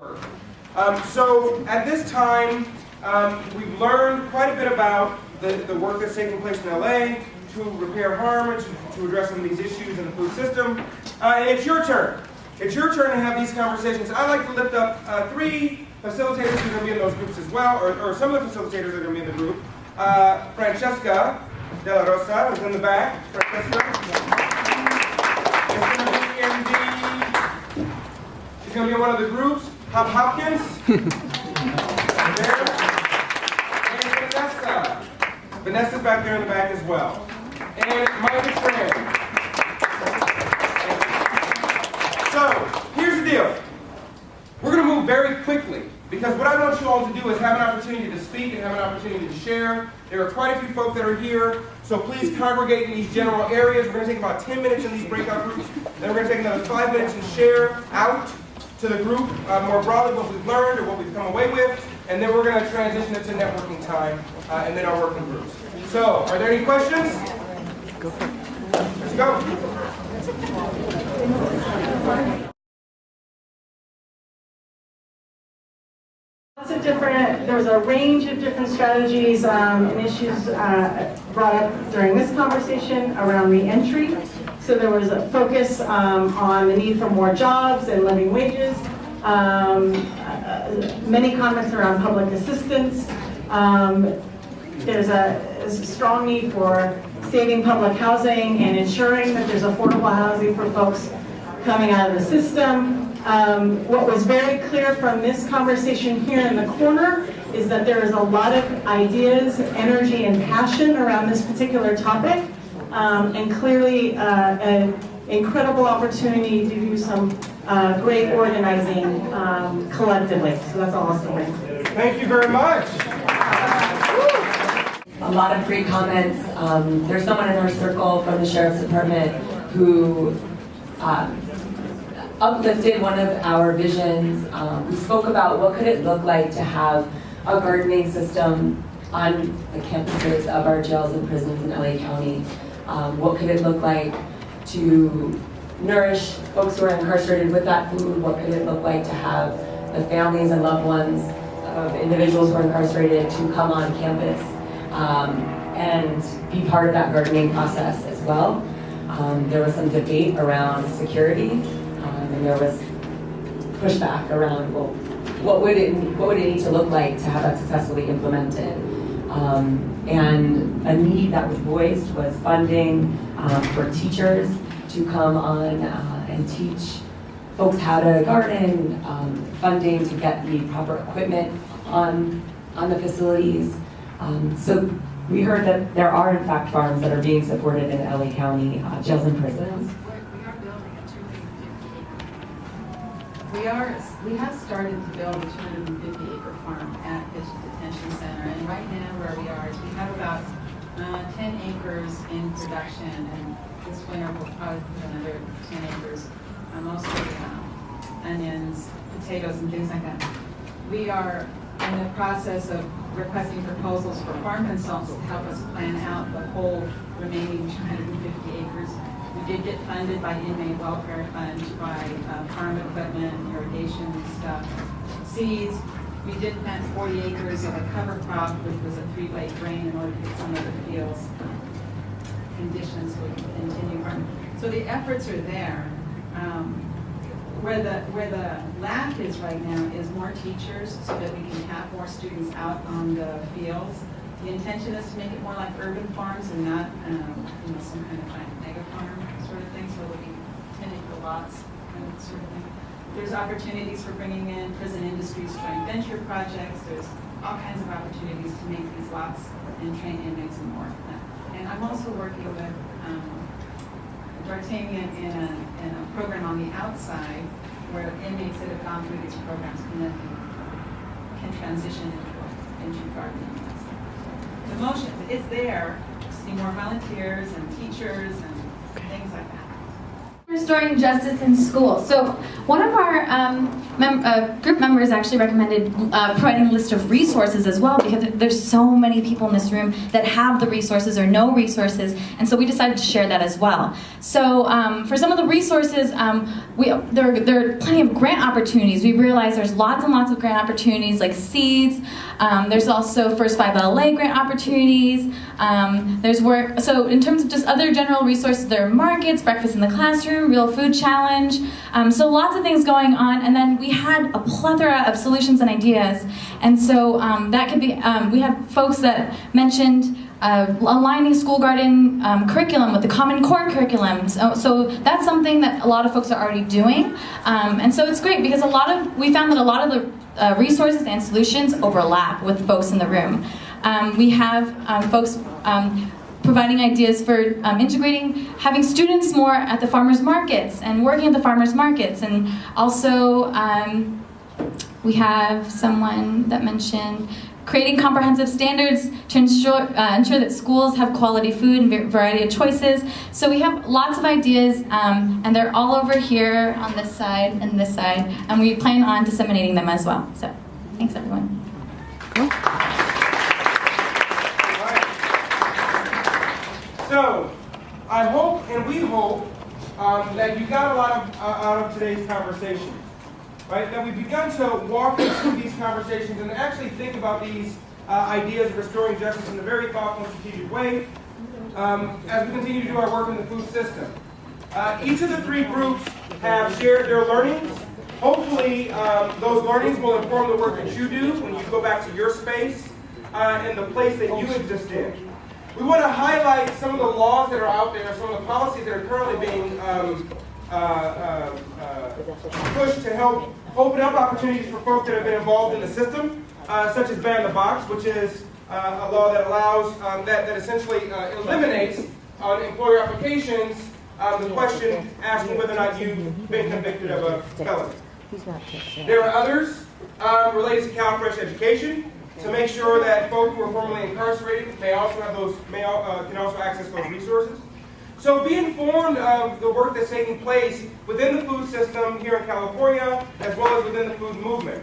So at this time, we've learned quite a bit about the work that's taking place in LA to repair harm and to address some of these issues in the food system. And it's your turn. It's your turn to have these conversations. I'd like to lift up three facilitators who are going to be in those groups as well, or some of the facilitators are going to be in the group. Francesca de la Rosa is in the back. Francesca. She's going to be in one of the groups. Hopkins. There. And Vanessa. Vanessa's back there in the back as well. And Myca Tran. So, here's the deal. We're going to move very quickly because what I want you all to do is have an opportunity to speak and have an opportunity to share. There are quite a few folks that are here, so please congregate in these general areas. We're going to take about 10 minutes in these breakout groups. Then we're going to take another 5 minutes and share out to the group more broadly what we've learned or what we've come away with, and then we're going to transition into networking time and then our working groups. So, are there any questions? Go for it. Let's go. Lots of different, there's a range of different strategies and issues brought up during this conversation around reentry. So there was a focus on the need for more jobs and living wages. Many comments around public assistance. There's a strong need for saving public housing and ensuring that there's affordable housing for folks coming out of the system. What was very clear from this conversation here in the corner is that there is a lot of ideas, energy, and passion around this particular topic. And clearly an incredible opportunity to do some great organizing collectively. So that's all I'll say. Thank you very much. A lot of great comments. There's someone in our circle from the Sheriff's Department who uplifted one of our visions. We spoke about what could it look like to have a gardening system on the campuses of our jails and prisons in LA County. What could it look like to nourish folks who are incarcerated with that food? What could it look like to have the families and loved ones of individuals who are incarcerated to come on campus and be part of that gardening process as well? There was some debate around security, and there was pushback around, well, what would it need to look like to have that successfully implemented? And a need that was voiced was funding for teachers to come on and teach folks how to garden, funding to get the proper equipment on the facilities. So we heard that there are in fact farms that are being supported in LA County jails and prisons. We have started to build a 250-acre farm at Petti Detention Center, and right now where we are is we have about 10 acres in production, and this winter we'll probably put another 10 acres, mostly onions, potatoes, and things like that. We are in the process of requesting proposals for farm consultants to help us plan out the whole remaining 250 acres. We did get funded by inmate welfare fund to buy farm equipment, irrigation stuff, seeds. We did plant 40 acres of a cover crop, which was a 3-way drain in order to get some of the fields conditions so we can continue farming. So the efforts are there. Where the lack is right now is more teachers so that we can have more students out on the fields. The intention is to make it more like urban farms and not some kind of mega farm sort of thing, so we can tend the lots and sort of thing. There's opportunities for bringing in prison industries joint venture projects. There's all kinds of opportunities to make these lots and train inmates and more. And I'm also working with D'Artagnan in a program on the outside where inmates that have gone through these programs can transition into gardening. The motion, it's there. Just need more volunteers and teachers and things like that. Restoring justice in school. So one of our group members actually recommended providing a list of resources as well, because there's so many people in this room that have the resources or no resources, and so we decided to share that as well. So for some of the resources, there are plenty of grant opportunities. We realize there's lots and lots of grant opportunities like seeds. There's also First 5 LA grant opportunities. There's work. So in terms of just other general resources, there are markets, breakfast in the classroom, Real Food Challenge. So lots of things going on. And then we had a plethora of solutions and ideas. And so that could be, we have folks that mentioned aligning school garden curriculum with the Common Core curriculum. So that's something that a lot of folks are already doing. And so it's great because we found that a lot of the resources and solutions overlap with folks in the room. We have folks providing ideas for integrating, having students more at the farmers markets and working at the farmers markets. And also we have someone that mentioned creating comprehensive standards to ensure that schools have quality food and variety of choices. So we have lots of ideas, and they're all over here on this side and this side, and we plan on disseminating them as well. So thanks, everyone. So, I hope and we hope that you got a lot out of today's conversation, right? That we've begun to walk through these conversations and actually think about these ideas of restoring justice in a very thoughtful and strategic way as we continue to do our work in the food system. Each of the three groups have shared their learnings. Hopefully, those learnings will inform the work that you do when you go back to your space and the place that you exist in. We want to highlight some of the laws that are out there, some of the policies that are currently being pushed to help open up opportunities for folks that have been involved in the system, such as Ban the Box, which is a law that allows, that essentially eliminates on employer applications the question asking whether or not you've been convicted of a felony. There are others related to CalFresh education, to make sure that folks who are formerly incarcerated may also have those, can also access those resources. So be informed of the work that's taking place within the food system here in California, as well as within the food movement.